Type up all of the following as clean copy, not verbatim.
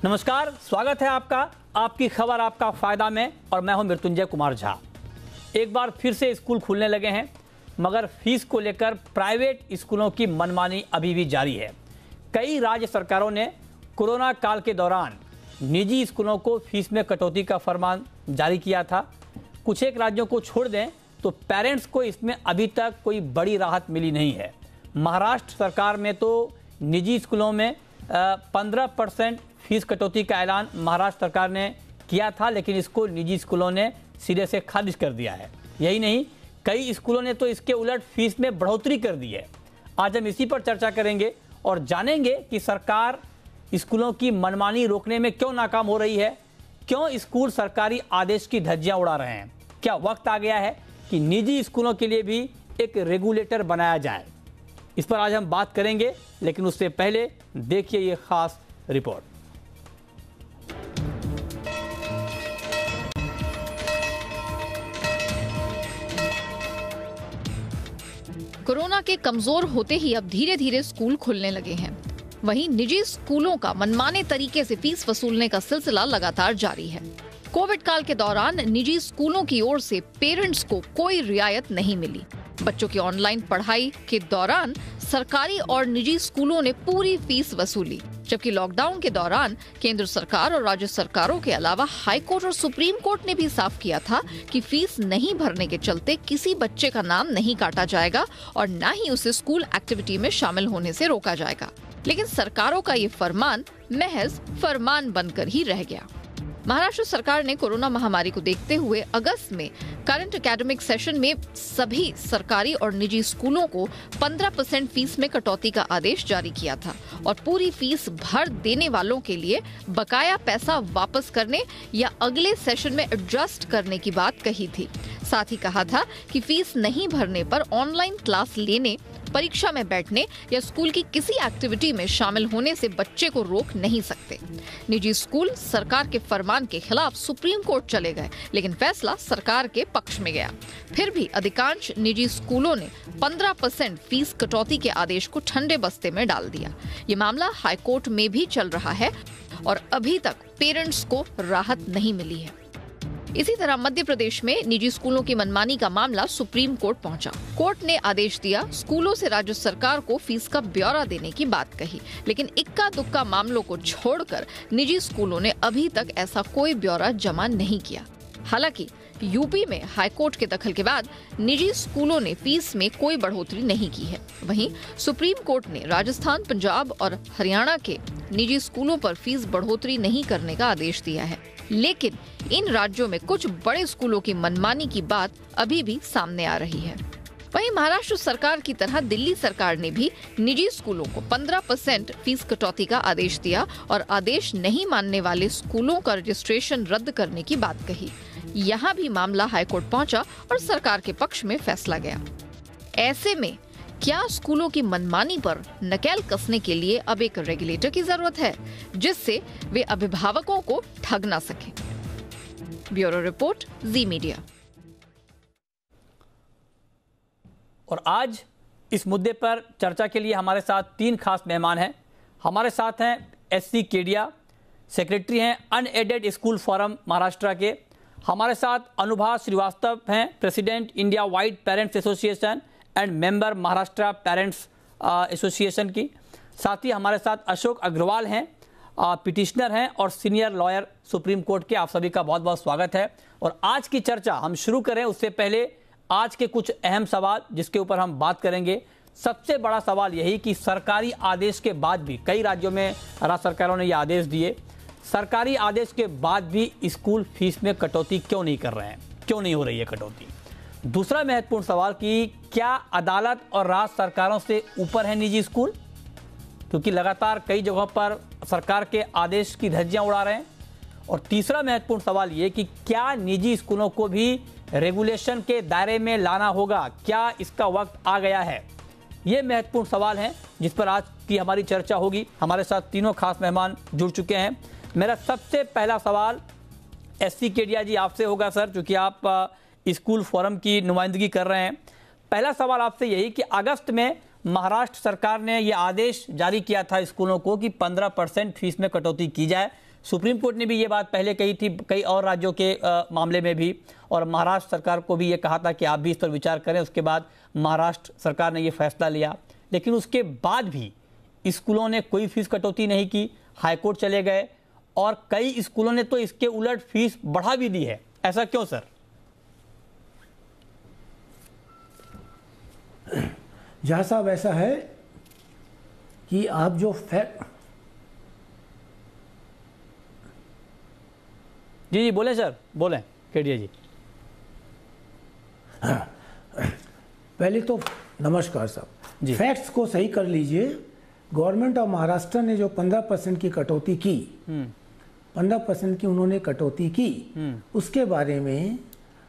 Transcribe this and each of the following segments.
नमस्कार, स्वागत है आपका आपकी खबर आपका फायदा में और मैं हूं मृत्युंजय कुमार झा। एक बार फिर से स्कूल खुलने लगे हैं, मगर फीस को लेकर प्राइवेट स्कूलों की मनमानी अभी भी जारी है। कई राज्य सरकारों ने कोरोना काल के दौरान निजी स्कूलों को फीस में कटौती का फरमान जारी किया था। कुछ एक राज्यों को छोड़ दें तो पेरेंट्स को इसमें अभी तक कोई बड़ी राहत मिली नहीं है। महाराष्ट्र सरकार में तो निजी स्कूलों में 15% फीस कटौती का ऐलान महाराष्ट्र सरकार ने किया था, लेकिन इसको निजी स्कूलों ने सिरे से खारिज कर दिया है। यही नहीं, कई स्कूलों ने तो इसके उलट फीस में बढ़ोतरी कर दी है। आज हम इसी पर चर्चा करेंगे और जानेंगे कि सरकार स्कूलों की मनमानी रोकने में क्यों नाकाम हो रही है, क्यों स्कूल सरकारी आदेश की धज्जियां उड़ा रहे हैं। क्या वक्त आ गया है कि निजी स्कूलों के लिए भी एक रेगुलेटर बनाया जाए? इस पर आज हम बात करेंगे, लेकिन उससे पहले देखिए ये खास रिपोर्ट। कोरोना के कमजोर होते ही अब धीरे धीरे स्कूल खुलने लगे हैं। वहीं निजी स्कूलों का मनमाने तरीके से फीस वसूलने का सिलसिला लगातार जारी है। कोविड काल के दौरान निजी स्कूलों की ओर से पेरेंट्स को कोई रियायत नहीं मिली। बच्चों की ऑनलाइन पढ़ाई के दौरान सरकारी और निजी स्कूलों ने पूरी फीस वसूली, जबकि लॉकडाउन के दौरान केंद्र सरकार और राज्य सरकारों के अलावा हाई कोर्ट और सुप्रीम कोर्ट ने भी साफ किया था कि फीस नहीं भरने के चलते किसी बच्चे का नाम नहीं काटा जाएगा और न ही उसे स्कूल एक्टिविटी में शामिल होने से रोका जाएगा। लेकिन सरकारों का ये फरमान महज फरमान बनकर ही रह गया। महाराष्ट्र सरकार ने कोरोना महामारी को देखते हुए अगस्त में करंट एकेडमिक सेशन में सभी सरकारी और निजी स्कूलों को 15% फीस में कटौती का आदेश जारी किया था और पूरी फीस भर देने वालों के लिए बकाया पैसा वापस करने या अगले सेशन में एडजस्ट करने की बात कही थी। साथ ही कहा था कि फीस नहीं भरने पर ऑनलाइन क्लास लेने, परीक्षा में बैठने या स्कूल की किसी एक्टिविटी में शामिल होने से बच्चे को रोक नहीं सकते। निजी स्कूल सरकार के फरमान के खिलाफ सुप्रीम कोर्ट चले गए, लेकिन फैसला सरकार के पक्ष में गया। फिर भी अधिकांश निजी स्कूलों ने 15% फीस कटौती के आदेश को ठंडे बस्ते में डाल दिया। ये मामला हाई कोर्ट में भी चल रहा है और अभी तक पेरेंट्स को राहत नहीं मिली है। इसी तरह मध्य प्रदेश में निजी स्कूलों की मनमानी का मामला सुप्रीम कोर्ट पहुंचा। कोर्ट ने आदेश दिया, स्कूलों से राज्य सरकार को फीस का ब्यौरा देने की बात कही, लेकिन इक्का दुक्का मामलों को छोड़कर निजी स्कूलों ने अभी तक ऐसा कोई ब्यौरा जमा नहीं किया। हालांकि यूपी में हाईकोर्ट के दखल के बाद निजी स्कूलों ने फीस में कोई बढ़ोतरी नहीं की है। वहीं सुप्रीम कोर्ट ने राजस्थान, पंजाब और हरियाणा के निजी स्कूलों पर फीस बढ़ोतरी नहीं करने का आदेश दिया है, लेकिन इन राज्यों में कुछ बड़े स्कूलों की मनमानी की बात अभी भी सामने आ रही है। वहीं महाराष्ट्र सरकार की तरह दिल्ली सरकार ने भी निजी स्कूलों को 15% फीस कटौती का आदेश दिया और आदेश नहीं मानने वाले स्कूलों का रजिस्ट्रेशन रद्द करने की बात कही। यहाँ भी मामला हाईकोर्ट पहुंचा और सरकार के पक्ष में फैसला गया। ऐसे में क्या स्कूलों की मनमानी पर नकेल कसने के लिए अब एक रेगुलेटर की जरूरत है, जिससे वे अभिभावकों को ठग ना सके? ब्यूरो रिपोर्ट, जी मीडिया। और आज इस मुद्दे पर चर्चा के लिए हमारे साथ 3 खास मेहमान हैं। हमारे साथ हैं SC केडिया, सेक्रेटरी हैं अनएडेड स्कूल फोरम महाराष्ट्र के। हमारे साथ अनुभा श्रीवास्तव हैं, president India wide parents association and member Maharashtra parents association की। साथ ही हमारे साथ अशोक अग्रवाल हैं, पिटिशनर हैं और सीनियर लॉयर सुप्रीम कोर्ट के। आप सभी का बहुत बहुत स्वागत है। और आज की चर्चा हम शुरू करें उससे पहले आज के कुछ अहम सवाल जिसके ऊपर हम बात करेंगे। सबसे बड़ा सवाल यही कि सरकारी आदेश के बाद भी कई राज्यों में राज्य सरकारों ने यह आदेश दिए, सरकारी आदेश के बाद भी स्कूल फीस में कटौती क्यों नहीं कर रहे हैं, क्यों नहीं हो रही है कटौती? दूसरा महत्वपूर्ण सवाल कि क्या अदालत और राज्य सरकारों से ऊपर है निजी स्कूल, क्योंकि लगातार कई जगहों पर सरकार के आदेश की धज्जियां उड़ा रहे हैं। और तीसरा महत्वपूर्ण सवाल ये कि क्या निजी स्कूलों को भी रेगुलेशन के दायरे में लाना होगा, क्या इसका वक्त आ गया है? ये महत्वपूर्ण सवाल हैं जिस पर आज की हमारी चर्चा होगी। हमारे साथ तीनों खास मेहमान जुड़ चुके हैं। मेरा सबसे पहला सवाल SC केडिया जी आपसे होगा सर, क्योंकि आप स्कूल फोरम की नुमाइंदगी कर रहे हैं। पहला सवाल आपसे यही कि अगस्त में महाराष्ट्र सरकार ने यह आदेश जारी किया था स्कूलों को कि 15% फीस में कटौती की जाए। सुप्रीम कोर्ट ने भी ये बात पहले कही थी कई और राज्यों के मामले में भी, और महाराष्ट्र सरकार को भी ये कहा था कि आप भी इस पर विचार करें। उसके बाद महाराष्ट्र सरकार ने ये फैसला लिया, लेकिन उसके बाद भी स्कूलों ने कोई फीस कटौती नहीं की, हाईकोर्ट चले गए और कई स्कूलों ने तो इसके उलट फीस बढ़ा भी दी है। ऐसा क्यों सर? जहाँ साहब ऐसा है कि आप जो जी बोलें सर, बोलें केडिया जी। पहले तो नमस्कार साहब, फैक्ट्स को सही कर लीजिए। गवर्नमेंट ऑफ महाराष्ट्र ने जो 15% की कटौती की, 15% की उन्होंने कटौती की, उसके बारे में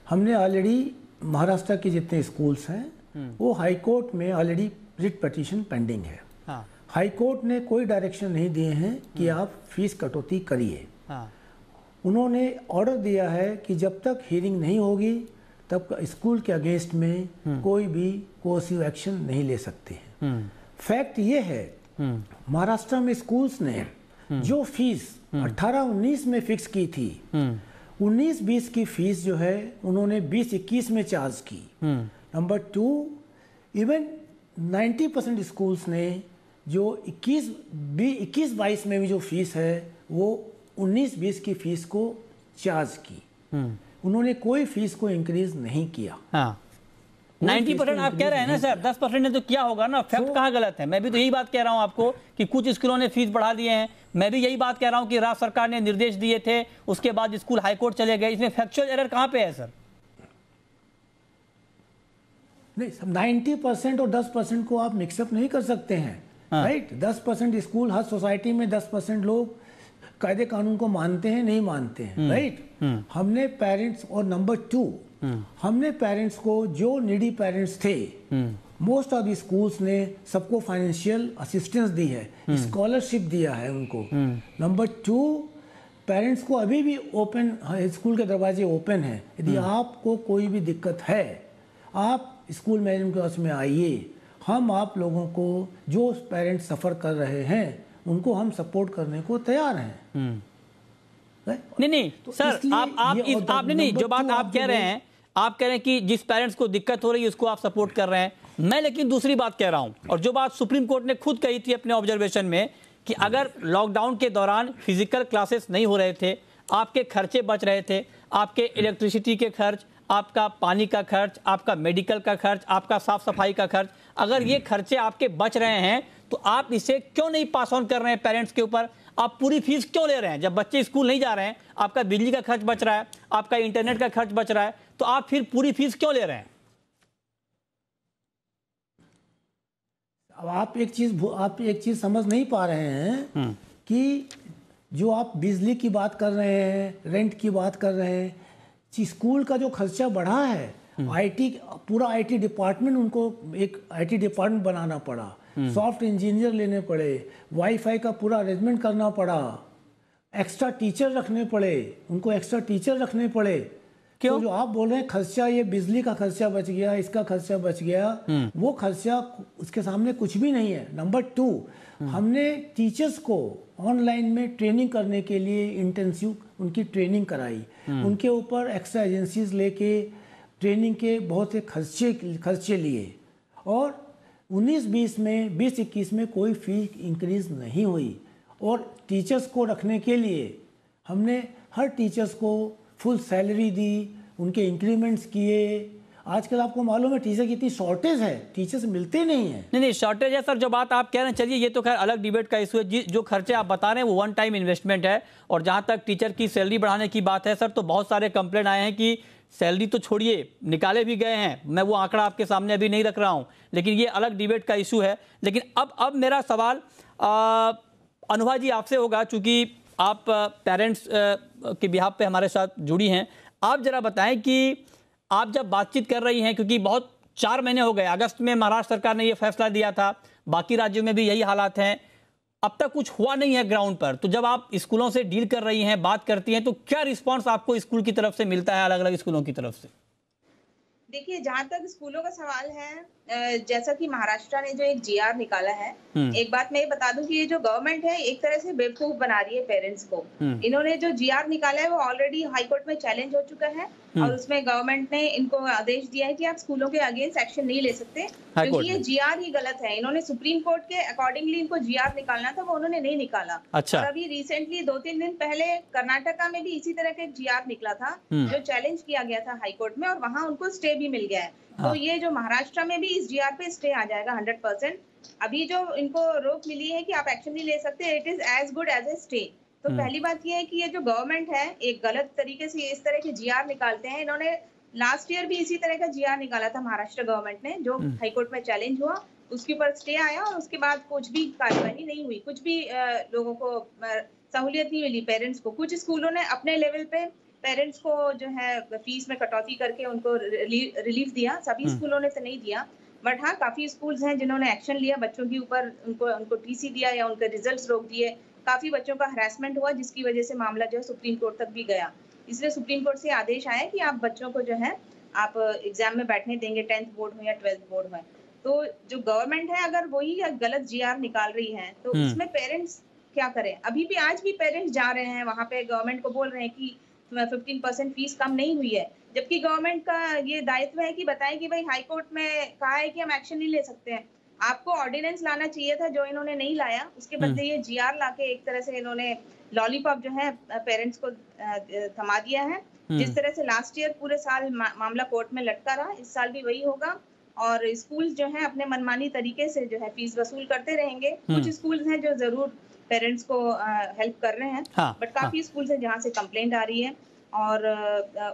हमने ऑलरेडी महाराष्ट्र के जितने स्कूल्स हैं वो हाई कोर्ट में ऑलरेडी रिट पिटीशन पेंडिंग है। हाँ। हाई कोर्ट ने कोई डायरेक्शन नहीं दिए हैं कि आप फीस कटौती करिए। हाँ। उन्होंने ऑर्डर दिया है कि जब तक हियरिंग नहीं होगी तब स्कूल के अगेंस्ट में कोई भी कोर्सिव एक्शन नहीं ले सकते हैं। फैक्ट ये है, महाराष्ट्र में स्कूल्स ने जो फीस 18-19 में फिक्स की थी, 19-20 की फीस जो है उन्होंने 20-21 में चार्ज की। नंबर 2, इवन 90% स्कूल्स ने जो 21-22 में भी जो फीस है वो 19-20 की फीस को चार्ज की। उन्होंने कोई फीस को इंक्रीज नहीं किया। हाँ। 90% आप कह रहे हैं ना सर, 10% ने तो किया होगा ना। फैक्ट कहाँ गलत है? मैं भी तो यही बात कह रहा हूँ आपको कि कुछ स्कूलों ने फीस बढ़ा दिए हैं। मैं भी यही बात कह रहा हूँ कि राज्य सरकार ने निर्देश दिए थे, उसके बाद स्कूल हाईकोर्ट चले गए। इसमें फैक्चुअल एरर कहाँ पे है सर? नहीं, 90% और 10% को आप मिक्सअप नहीं कर सकते हैं। राइट? 10% स्कूल, हर सोसाइटी में 10% लोग कायदे कानून को मानते हैं, नहीं मानते हैं। राइट? हमने पेरेंट्स, और नंबर 2, हमने पेरेंट्स को, जो नीडी पेरेंट्स थे, मोस्ट ऑफ द स्कूल्स ने सबको फाइनेंशियल असिस्टेंस दी है, स्कॉलरशिप दिया है उनको। नंबर 2, पेरेंट्स को अभी भी ओपन, स्कूल के दरवाजे ओपन हैं। यदि आपको कोई भी दिक्कत है, आप स्कूल मैनेजमेंट के ऑफिस में आइए। हम आप लोगों को, जो पेरेंट्स सफ़र कर रहे हैं, उनको हम सपोर्ट करने को तैयार हैं। नहीं तो सर, आपने नहीं, जो बात आप कह रहे हैं, आप कह रहे हैं कि जिस पेरेंट्स को दिक्कत हो रही है उसको आप सपोर्ट कर रहे हैं। मैं लेकिन दूसरी बात कह रहा हूं, और जो बात सुप्रीम कोर्ट ने खुद कही थी अपने ऑब्जर्वेशन में, कि अगर लॉकडाउन के दौरान फिजिकल क्लासेस नहीं हो रहे थे, आपके खर्चे बच रहे थे, आपके इलेक्ट्रिसिटी के खर्च, आपका पानी का खर्च, आपका मेडिकल का खर्च, आपका साफ सफाई का खर्च, अगर ये खर्चे आपके बच रहे हैं तो आप इसे क्यों नहीं पास ऑन कर रहे हैं पेरेंट्स के ऊपर? आप पूरी फीस क्यों ले रहे हैं? जब बच्चे स्कूल नहीं जा रहे हैं, आपका बिजली का खर्च बच रहा है, आपका इंटरनेट का खर्च बच रहा है, तो आप फिर पूरी फीस क्यों ले रहे हैं? अब आप एक चीज समझ नहीं पा रहे हैं कि जो आप बिजली की बात कर रहे हैं, रेंट की बात कर रहे हैं, स्कूल का जो खर्चा बढ़ा है, पूरा आईटी डिपार्टमेंट, उनको एक आईटी डिपार्टमेंट बनाना पड़ा, सॉफ्ट इंजीनियर लेने पड़े, वाईफाई का पूरा अरेंजमेंट करना पड़ा, एक्स्ट्रा टीचर रखने पड़े, उनको एक्स्ट्रा टीचर रखने पड़े। क्यों? तो जो आप बोल रहे हैं खर्चा, ये बिजली का खर्चा बच गया, इसका खर्चा बच गया, वो खर्चा उसके सामने कुछ भी नहीं है। नंबर 2, हमने टीचर्स को ऑनलाइन में ट्रेनिंग करने के लिए इंटेंसिव उनकी ट्रेनिंग कराई, उनके ऊपर एक्स्ट्रा एजेंसीज लेके ट्रेनिंग के बहुत से खर्चे लिए, और 19-20 में, 20-21 में कोई फी इंक्रीज नहीं हुई। और टीचर्स को रखने के लिए हमने हर टीचर्स को फुल सैलरी दी, उनके इंक्रीमेंट्स किए। आजकल आपको मालूम है टीचर की इतनी शॉर्टेज है, टीचर्स मिलते नहीं हैं। नहीं शॉर्टेज है सर, जो बात आप कह रहे हैं, चलिए ये तो खैर अलग डिबेट का इशू है। जो खर्चे आप बता रहे हैं वो वन टाइम इन्वेस्टमेंट है। और जहां तक टीचर की सैलरी बढ़ाने की बात है सर, तो बहुत सारे कंप्लेंट आए हैं कि सैलरी तो छोड़िए, निकाले भी गए हैं। मैं वो आंकड़ा आपके सामने अभी नहीं रख रहा हूं, लेकिन ये अलग डिबेट का इशू है। लेकिन अब मेरा सवाल अनुभा जी आपसे होगा, चूंकि आप पेरेंट्स के बिहाफ पे हमारे साथ जुड़ी हैं। आप जरा बताएं कि आप जब बातचीत कर रही हैं, क्योंकि बहुत 4 महीने हो गए, अगस्त में महाराष्ट्र सरकार ने यह फैसला दिया था, बाकी राज्यों में भी यही हालात हैं, अब तक कुछ हुआ नहीं है ग्राउंड पर। तो जब आप स्कूलों से डील कर रही हैं, बात करती हैं, तो क्या रिस्पांस आपको स्कूल की तरफ से मिलता है, अलग अलग स्कूलों की तरफ से? देखिए, जहाँ तक स्कूलों का सवाल है, जैसा कि महाराष्ट्र ने जो एक जीआर निकाला है, एक बात मैं ये बता दूं कि ये जो गवर्नमेंट है एक तरह से बेवकूफ बना रही है पेरेंट्स को। इन्होंने जो जीआर निकाला है वो ऑलरेडी हाई कोर्ट में चैलेंज हो चुका है और उसमें गवर्नमेंट ने इनको आदेश दिया है कि आप स्कूलों के अगेंस्ट एक्शन नहीं ले सकते क्योंकि ये जीआर ही गलत है। इन्होंने सुप्रीम कोर्ट के अकॉर्डिंगली इनको जीआर निकालना था, वो उन्होंने नहीं निकाला। अच्छा। और अभी रिसेंटली 2-3 दिन पहले कर्नाटका में भी इसी तरह का एक जीआर निकला था जो चैलेंज किया गया था हाई कोर्ट में और वहां उनको स्टे भी मिल गया है। तो ये जो महाराष्ट्र में भी इस जीआर पे स्टे आ जाएगा 100%। अभी जो इनको रोक मिली है कि आप एक्शन नहीं ले सकते, it is as good as a stay. तो पहली बात ये है कि ये जो गवर्नमेंट है एक गलत तरीके से इस तरह के जीआर निकालते हैं। इन्होंने लास्ट ईयर भी इसी तरह का जीआर निकाला था महाराष्ट्र गवर्नमेंट ने, जो हाईकोर्ट में चैलेंज हुआ, उसके ऊपर स्टे आया और उसके बाद कुछ भी कार्यवाही नहीं हुई, कुछ भी लोगों को सहूलियत नहीं मिली पेरेंट्स को। कुछ स्कूलों ने अपने लेवल पे पेरेंट्स को जो है फीस में कटौती करके उनको रिलीफ दिया, सभी स्कूलों ने तो नहीं दिया, बट हाँ काफी स्कूल्स हैं जिन्होंने एक्शन लिया बच्चों के ऊपर, उनको टीसी दिया या उनके रिजल्ट्स रोक दिए। काफी बच्चों का हरासमेंट हुआ जिसकी वजह से मामला जो है सुप्रीम कोर्ट तक भी गया। इसलिए सुप्रीम कोर्ट से आदेश आया कि आप बच्चों को जो है आप एग्जाम में बैठने देंगे, 10th बोर्ड हो या 12th बोर्ड हो। तो जो गवर्नमेंट है अगर वही गलत जीआर निकाल रही है तो इसमें पेरेंट्स क्या करें? अभी भी आज भी पेरेंट्स जा रहे हैं वहां पे, गवर्नमेंट को बोल रहे हैं कि 15% फीस कम नहीं हुई है, जबकि गवर्नमेंट का ये दायित्व है कि बताएं कि भाई हाई कोर्ट में कहा है कि हम एक्शन नहीं ले सकते हैं। आपको ऑर्डिनेंस लाना चाहिए था जो इन्होंने नहीं लाया, उसके बदले ये जीआर लाके एक तरह से इन्होंने लॉलीपॉप जो है पेरेंट्स को थमा दिया है। जिस तरह से लास्ट ईयर पूरे साल मामला कोर्ट में लटका रहा, इस साल भी वही होगा और स्कूल जो है अपने मनमानी तरीके से जो है फीस वसूल करते रहेंगे। कुछ स्कूल हैं जो जरूर पेरेंट्स को हेल्प कर रहे हैं, बट काफी स्कूल्स हैं जहाँ से कंप्लेंट आ रही है और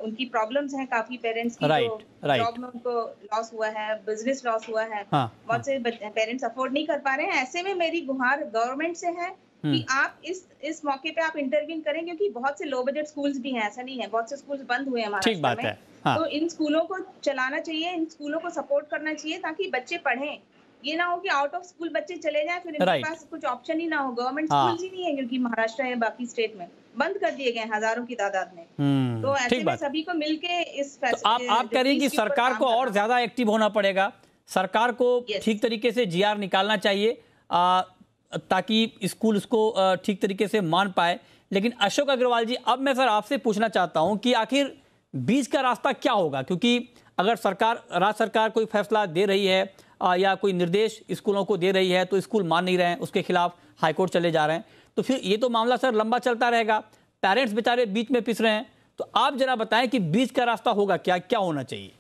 उनकी प्रॉब्लम्स हैं काफी पेरेंट्स की, जो जॉब में उनको लॉस हुआ है, बिजनेस लॉस हुआ है, बहुत से पेरेंट्स अफोर्ड नहीं कर पा रहे हैं। ऐसे में मेरी गुहार गवर्नमेंट से है कि आप इस मौके पे आप इंटरवीन करें, क्योंकि बहुत से लो बजट स्कूल्स भी हैं, ऐसा नहीं है, बहुत से स्कूल्स बंद हुए हैं महाराष्ट्र में। तो इन स्कूलों को चलाना चाहिए, इन स्कूलों को सपोर्ट करना चाहिए ताकि बच्चे पढ़ें। ये ना हो कि आउट ऑफ स्कूल बच्चे चले जाएं फिर इनके पास कुछ ऑप्शन ही ना हो। गवर्नमेंट स्कूल्स ही नहीं है क्योंकि महाराष्ट्र या बाकी स्टेट में बंद कर दिए गए हजारों की तादाद में। तो ऐसे में सभी को मिलके इस तो आप कह रही हैं कि सरकार को और ज्यादा एक्टिव होना पड़ेगा, सरकार को ठीक तरीके से जीआर निकालना चाहिए ताकि स्कूल उसको ठीक तरीके से मान पाए। लेकिन अशोक अग्रवाल जी, अब मैं सर आपसे पूछना चाहता हूं कि आखिर बीच का रास्ता क्या होगा, क्योंकि अगर राज्य सरकार कोई फैसला दे रही है या कोई निर्देश स्कूलों को दे रही है तो स्कूल मान नहीं रहे हैं, उसके खिलाफ हाईकोर्ट चले जा रहे हैं, तो फिर ये तो मामला सर लंबा चलता रहेगा, पेरेंट्स बेचारे बीच में पिस रहे हैं। तो आप जरा बताएं कि बीच का रास्ता होगा क्या, क्या होना चाहिए?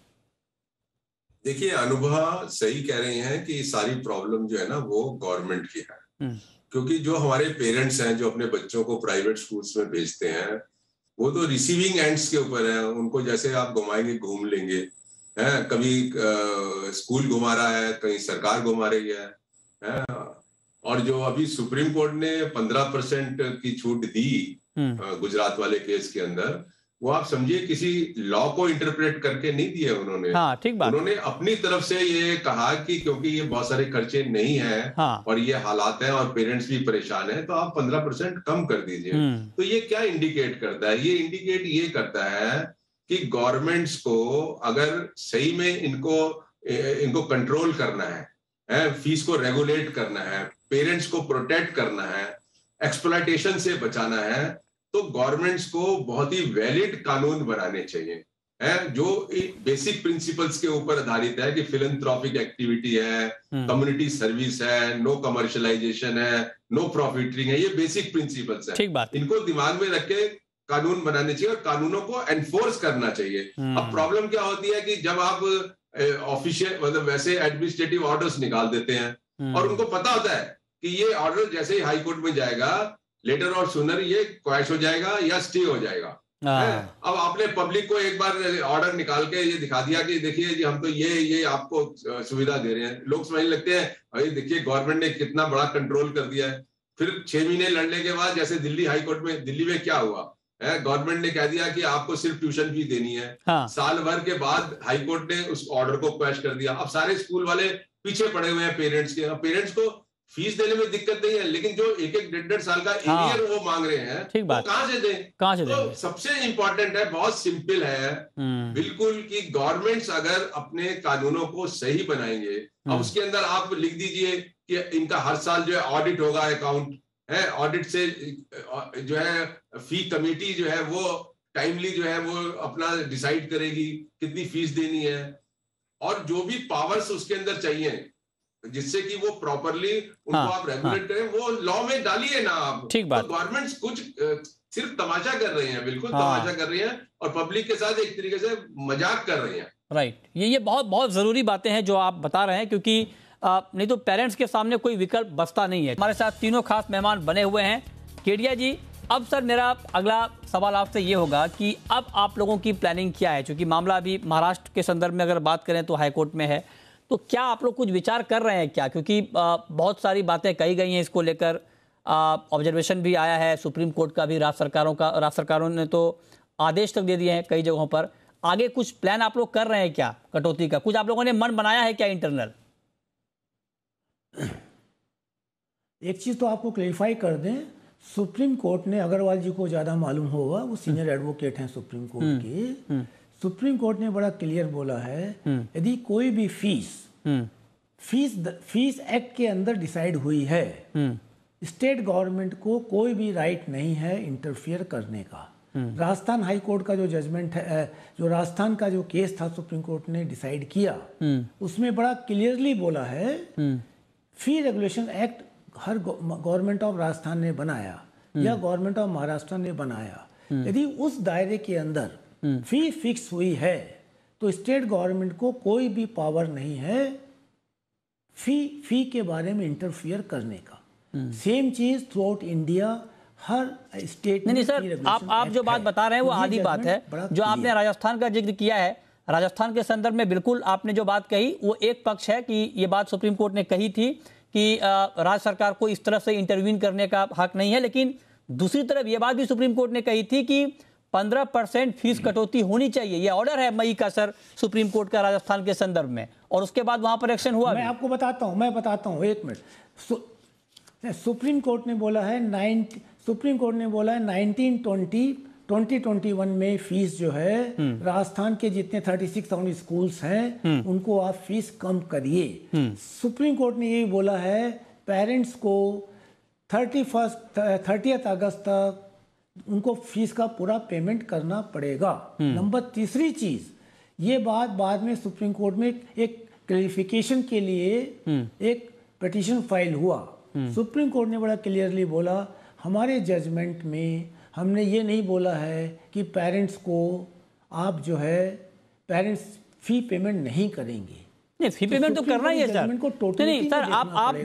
देखिए, अनुभव सही कह रहे हैं कि सारी प्रॉब्लम जो है ना वो गवर्नमेंट की है, क्योंकि जो हमारे पेरेंट्स हैं जो अपने बच्चों को प्राइवेट स्कूल्स में भेजते हैं वो तो रिसीविंग एंड्स के ऊपर है। उनको जैसे आप घुमाएंगे घूम लेंगे, है कभी स्कूल घुमा रहा है, कहीं सरकार घुमा रही है। और जो अभी सुप्रीम कोर्ट ने 15% की छूट दी गुजरात वाले केस के अंदर, वो आप समझिए किसी लॉ को इंटरप्रेट करके नहीं दिया उन्होंने। ठीक बात। उन्होंने अपनी तरफ से ये कहा कि क्योंकि ये बहुत सारे खर्चे नहीं है और ये हालात हैं और पेरेंट्स भी परेशान हैं, तो आप 15% कम कर दीजिए। तो ये क्या इंडिकेट करता है? ये इंडिकेट ये करता है कि गवर्नमेंट्स को अगर सही में इनको कंट्रोल करना है, फीस को रेगुलेट करना है, पेरेंट्स को प्रोटेक्ट करना है, एक्सप्लॉयटेशन से बचाना है, तो गवर्नमेंट्स को बहुत ही वैलिड कानून बनाने चाहिए, जो बेसिक प्रिंसिपल्स के ऊपर आधारित है कि फिलैंथ्रोपिक एक्टिविटी है, कम्युनिटी सर्विस है, नो कमर्शियलाइजेशन है, नो प्रॉफिटरिंग है, ये बेसिक प्रिंसिपल्स है। ठीक बात। इनको दिमाग में रख के कानून बनाने चाहिए और कानूनों को एनफोर्स करना चाहिए। अब प्रॉब्लम क्या होती है कि जब आप ऑफिशियल मतलब वैसे एडमिनिस्ट्रेटिव ऑर्डर्स निकाल देते हैं और उनको पता होता है कि ये ऑर्डर जैसे ही हाई कोर्ट में जाएगा लेटर और सुनर ये क्वैश हो जाएगा या स्टे हो जाएगा। अब आपने पब्लिक को एक बार ऑर्डर निकाल के ये दिखा दिया कि देखिए जी हम तो ये आपको सुविधा दे रहे हैं, लोग समझने लगते हैं अरे देखिए गवर्नमेंट ने कितना बड़ा कंट्रोल कर दिया है। फिर 6 महीने लड़ने के बाद जैसे दिल्ली हाई कोर्ट में, दिल्ली में क्या हुआ, गवर्नमेंट ने कह दिया कि आपको सिर्फ ट्यूशन फी देनी है। साल भर के बाद हाई कोर्ट ने उस ऑर्डर को क्वैश कर दिया। अब सारे स्कूल वाले पीछे पड़े हुए हैं पेरेंट्स के। पेरेंट्स को फीस देने में दिक्कत नहीं है, लेकिन जो 1-1, 1.5 साल का एरियर वो मांग रहे हैं, ठीक बात, कहां से दें? कहां से तो सबसे इंपॉर्टेंट है, बहुत सिंपल है बिल्कुल, कि गवर्नमेंट्स अगर अपने कानूनों को सही बनाएंगे, अब उसके अंदर आप लिख दीजिए कि इनका हर साल जो है ऑडिट होगा, अकाउंट है, ऑडिट से जो है फी कमेटी जो है वो टाइमली जो है वो अपना डिसाइड करेगी कितनी फीस देनी है, और जो भी पावर्स उसके अंदर चाहिए जिससे कि वो प्रॉपरली उनको आप रेगुलेट करें, वो लॉ में डालिए ना आप। ठीक बात। तो गवर्नमेंट्स कुछ सिर्फ तमाशा कर रहे हैं, बिल्कुल तमाशा कर रही हैं, और पब्लिक के साथ एक तरीके से मजाक कर रही हैं। राइट, ये बहुत बहुत जरूरी बातें हैं जो आप बता रहे हैं, क्योंकि नहीं तो पेरेंट्स के सामने कोई विकल्प बचता नहीं है। हमारे साथ तीनों खास मेहमान बने हुए हैं। केडिया जी, अब सर मेरा अगला सवाल आपसे ये होगा कि अब आप लोगों की प्लानिंग क्या है, क्योंकि मामला अभी महाराष्ट्र के संदर्भ में अगर बात करें तो हाईकोर्ट में है, तो क्या आप लोग कुछ विचार कर रहे हैं क्या? क्योंकि बहुत सारी बातें कही गई हैं इसको लेकर, ऑब्जर्वेशन भी आया है सुप्रीम कोर्ट का भी, राज्य सरकारों ने तो आदेश तक दे दिए हैं कई जगहों पर। आगे कुछ प्लान आप लोग कर रहे हैं क्या कटौती का? कुछ आप लोगों ने मन बनाया है क्या इंटरनल? एक चीज तो आपको क्लेरिफाई कर दें, सुप्रीम कोर्ट ने, अग्रवाल जी को ज्यादा मालूम होगा, वो सीनियर एडवोकेट हैं सुप्रीम कोर्ट के, सुप्रीम कोर्ट ने बड़ा क्लियर बोला है, यदि कोई भी फीस एक्ट के अंदर डिसाइड हुई है, स्टेट गवर्नमेंट को कोई भी राइट नहीं है इंटरफियर करने का। राजस्थान हाई कोर्ट का जो जजमेंट है, जो राजस्थान का जो केस था सुप्रीम कोर्ट ने डिसाइड किया, उसमें बड़ा क्लियरली बोला है, फी रेगुलेशन एक्ट हर गवर्नमेंट ऑफ राजस्थान ने बनाया या गवर्नमेंट ऑफ महाराष्ट्र ने बनाया, यदि उस दायरे के अंदर फी फिक्स हुई है तो स्टेट गवर्नमेंट को कोई भी पावर नहीं है फी के बारे में इंटरफियर करने का। सेम चीज थ्रू आउट इंडिया, हर स्टेट नहीं सर, आप जो बात बता रहे हैं वो आधी बात है। जो आपने राजस्थान का जिक्र किया है, राजस्थान के संदर्भ में बिल्कुल आपने जो बात कही वो एक पक्ष है कि ये बात सुप्रीम कोर्ट ने कही थी कि राज्य सरकार को इस तरह से इंटरवीन करने का हक नहीं है, लेकिन दूसरी तरफ ये बात भी सुप्रीम कोर्ट ने कही थी कि 15% फीस कटौती होनी चाहिए। ये ऑर्डर है मई का सर सुप्रीम कोर्ट का राजस्थान के संदर्भ में, और उसके बाद वहां पर एक्शन हुआ। मैं आपको बताता हूं, एक मिनट। सुप्रीम कोर्ट ने बोला है 2021 में फीस जो है राजस्थान के जितने 36,000 स्कूल्स हैं उनको आप फीस कम करिए। सुप्रीम कोर्ट ने यही बोला है पेरेंट्स को 30 अगस्त तक उनको फीस का पूरा पेमेंट करना पड़ेगा। नंबर तीसरी चीज, ये बात बाद में सुप्रीम कोर्ट में एक क्लैरिफिकेशन के लिए एक पिटीशन फाइल हुआ। सुप्रीम कोर्ट ने बड़ा क्लियरली बोला, हमारे जजमेंट में हमने ये नहीं बोला है कि पेरेंट्स को आप जो है पेरेंट्स फी पेमेंट नहीं करेंगे। नहीं, फी पेमेंट तो करना ही है सर। नहीं सर, आप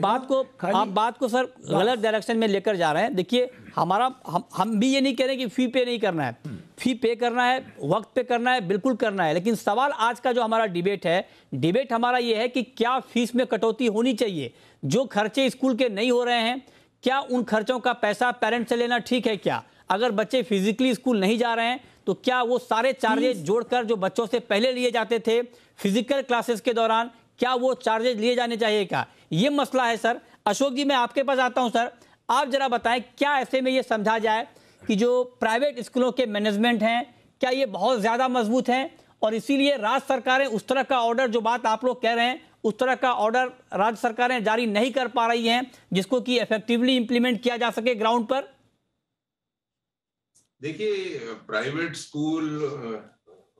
बात को सर गलत डायरेक्शन में लेकर जा रहे हैं। देखिए हम भी ये नहीं कह रहे कि फी पे नहीं करना है, फी पे करना है, वक्त पे करना है, बिल्कुल करना है। लेकिन सवाल आज का जो हमारा डिबेट हमारा ये है कि क्या फीस में कटौती होनी चाहिए? जो खर्चे स्कूल के नहीं हो रहे हैं, क्या उन खर्चों का पैसा पेरेंट्स से लेना ठीक है क्या? अगर बच्चे फिजिकली स्कूल नहीं जा रहे हैं तो क्या वो सारे चार्जेस जोड़कर जो बच्चों से पहले लिए जाते थे फिजिकल क्लासेस के दौरान, क्या वो चार्जेस लिए जाने चाहिए क्या? ये मसला है सर। अशोक जी, मैं आपके पास आता हूं सर, आप जरा बताएं, क्या ऐसे में ये समझा जाए कि जो प्राइवेट स्कूलों के मैनेजमेंट हैं क्या ये बहुत ज्यादा मजबूत हैं, और इसीलिए राज्य सरकारें उस तरह का ऑर्डर, जो बात आप लोग कह रहे हैं, उस तरह का ऑर्डर राज्य सरकारें जारी नहीं कर पा रही हैं जिसको कि इफेक्टिवली इंप्लीमेंट किया जा सके ग्राउंड पर? देखिए, प्राइवेट स्कूल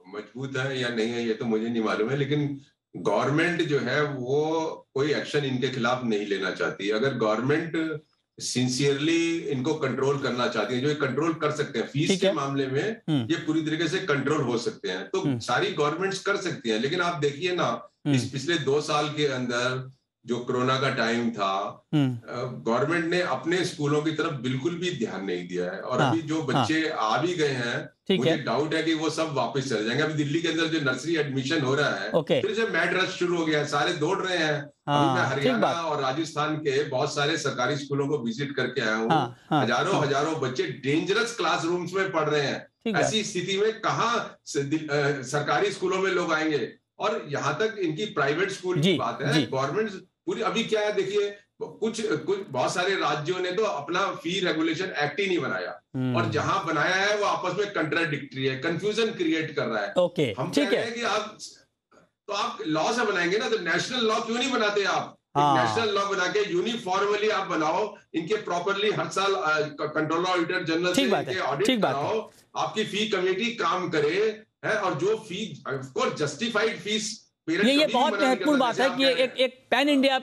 मजबूत है या नहीं है ये तो मुझे नहीं मालूम है, लेकिन गवर्नमेंट जो है वो कोई एक्शन इनके खिलाफ नहीं लेना चाहती। अगर गवर्नमेंट सिंसियरली इनको कंट्रोल करना चाहती है, जो ये कंट्रोल कर सकते हैं फीस के मामले में, ये पूरी तरीके से कंट्रोल हो सकते हैं, तो सारी गवर्नमेंट्स कर सकती हैं। लेकिन आप देखिए ना, इस पिछले 2 साल के अंदर जो कोरोना का टाइम था, गवर्नमेंट ने अपने स्कूलों की तरफ बिल्कुल भी ध्यान नहीं दिया है, और अभी जो बच्चे आ भी गए हैं, मुझे डाउट है कि वो सब वापस चले जाएंगे। अभी दिल्ली के अंदर जो नर्सरी एडमिशन हो रहा है, फिर से मैड रश शुरू हो गया है, सारे दौड़ रहे हैं। अभी मैं हरियाणा और राजस्थान के बहुत सारे सरकारी स्कूलों को विजिट करके आया हूँ। हजारों बच्चे डेंजरस क्लासरूम्स में पढ़ रहे हैं। ऐसी स्थिति में कहाँ सरकारी स्कूलों में लोग आएंगे? और यहाँ तक इनकी प्राइवेट स्कूल की बात है, गवर्नमेंट पूरी, अभी क्या है देखिए, कुछ बहुत सारे राज्यों ने तो अपना फी रेगुलेशन एक्ट ही नहीं बनाया, और जहां बनाया है वो आपस में कंट्राडिक्टरी है, कंफ्यूजन क्रिएट कर रहा है। ओके, हम कह रहे हैं कि आप लॉ से बनाएंगे ना, तो नेशनल लॉ क्यों नहीं बनाते आप? नेशनल लॉ बना के यूनिफॉर्मली आप बनाओ, इनके प्रॉपरली हर साल कंट्रोलर ऑडिटर जनरल से इनके ऑडिट कराओ, आपकी फी कमेटी काम करे है, और जो फी ऑफकोर्स जस्टिफाइड फीस, ये बहुत महत्वपूर्ण बात है कि एक पैन इंडिया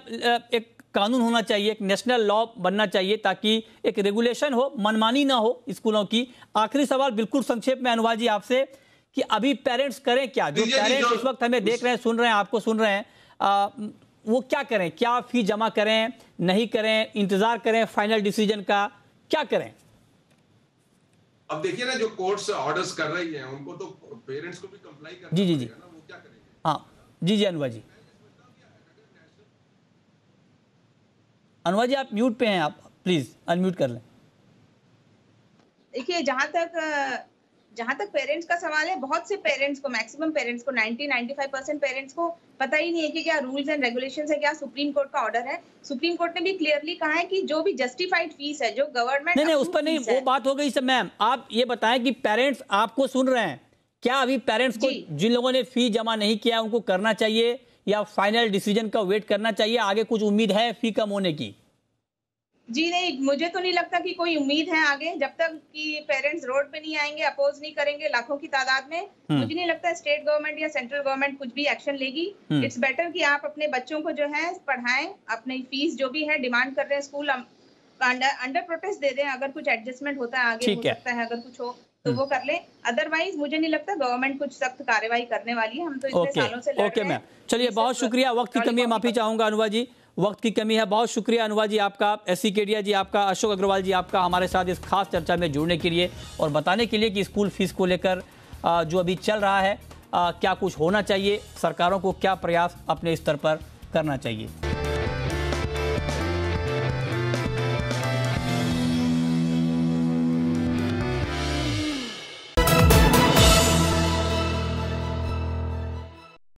एक कानून होना चाहिए, एक नेशनल लॉ बनना चाहिए, ताकि एक रेगुलेशन हो, मनमानी ना हो स्कूलों की। आखिरी सवाल बिल्कुल संक्षेप में अनुवाद जी आपसे, कि अभी पेरेंट्स करें क्या? जो पेरेंट्स इस वक्त हमें देख रहे हैं, सुन रहे हैं, आपको सुन रहे हैं, वो क्या करें? क्या फी जमा करें, नहीं करें, इंतजार करें फाइनल डिसीजन का, क्या करें? अब देखिए ना, जो कोर्ट्स ऑर्डर्स कर रही हैं उनको तो पेरेंट्स को भी कंप्लाई करना जी पड़ेगा ना, वो क्या करेंगे? हाँ जी अनुवाद जी। अनुवाद जी आप म्यूट पे हैं, आप प्लीज अनम्यूट कर लें। देखिए, जहां तक पेरेंट्स का सवाल है, बहुत से पेरेंट्स को, मैक्सिमम पेरेंट्स को 90-95% पेरेंट्स को पता ही नहीं है कि क्या रूल्स एंड रेगुलेशंस है, क्या सुप्रीम कोर्ट का ऑर्डर है। सुप्रीम कोर्ट ने भी क्लियरली कहा है कि जो भी जस्टिफाइड फीस है, जो गवर्नमेंट नहीं उस पर नहीं, वो बात हो गई सब। मैम आप ये बताएं कि पेरेंट्स आपको सुन रहे हैं, क्या अभी पेरेंट्स को जिन लोगों ने फी जमा नहीं किया उनको करना चाहिए, या फाइनल डिसीजन का वेट करना चाहिए? आगे कुछ उम्मीद है फी कम होने की? जी नहीं, मुझे तो नहीं लगता कि कोई उम्मीद है आगे, जब तक कि पेरेंट्स रोड पे नहीं आएंगे, अपोज नहीं करेंगे लाखों की तादाद में। मुझे नहीं लगता स्टेट गवर्नमेंट या सेंट्रल गवर्नमेंट कुछ भी एक्शन लेगी। इट्स बेटर कि आप अपने बच्चों को जो है पढ़ाएं, अपनी फीस जो भी है डिमांड कर रहे हैं स्कूल, अंडर प्रोटेस्ट दे दें। अगर कुछ एडजस्टमेंट होता है आगे, हो सकता है अगर कुछ हो तो वो कर ले, अदरवाइज मुझे नहीं लगता गवर्नमेंट कुछ सख्त कार्रवाई करने वाली है। हम तो इतने सालों से लड़ रहे हैं। ओके मैम, चलिए बहुत शुक्रिया। वक्त की कमी है, माफी चाहूंगा अनुवाद जी, वक्त की कमी है। बहुत शुक्रिया अनुवाद जी आपका, SC केडिया जी आपका, अशोक अग्रवाल जी आपका, हमारे साथ इस खास चर्चा में जुड़ने के लिए और बताने के लिए कि स्कूल फीस को लेकर जो अभी चल रहा है क्या कुछ होना चाहिए, सरकारों को क्या प्रयास अपने स्तर पर करना चाहिए।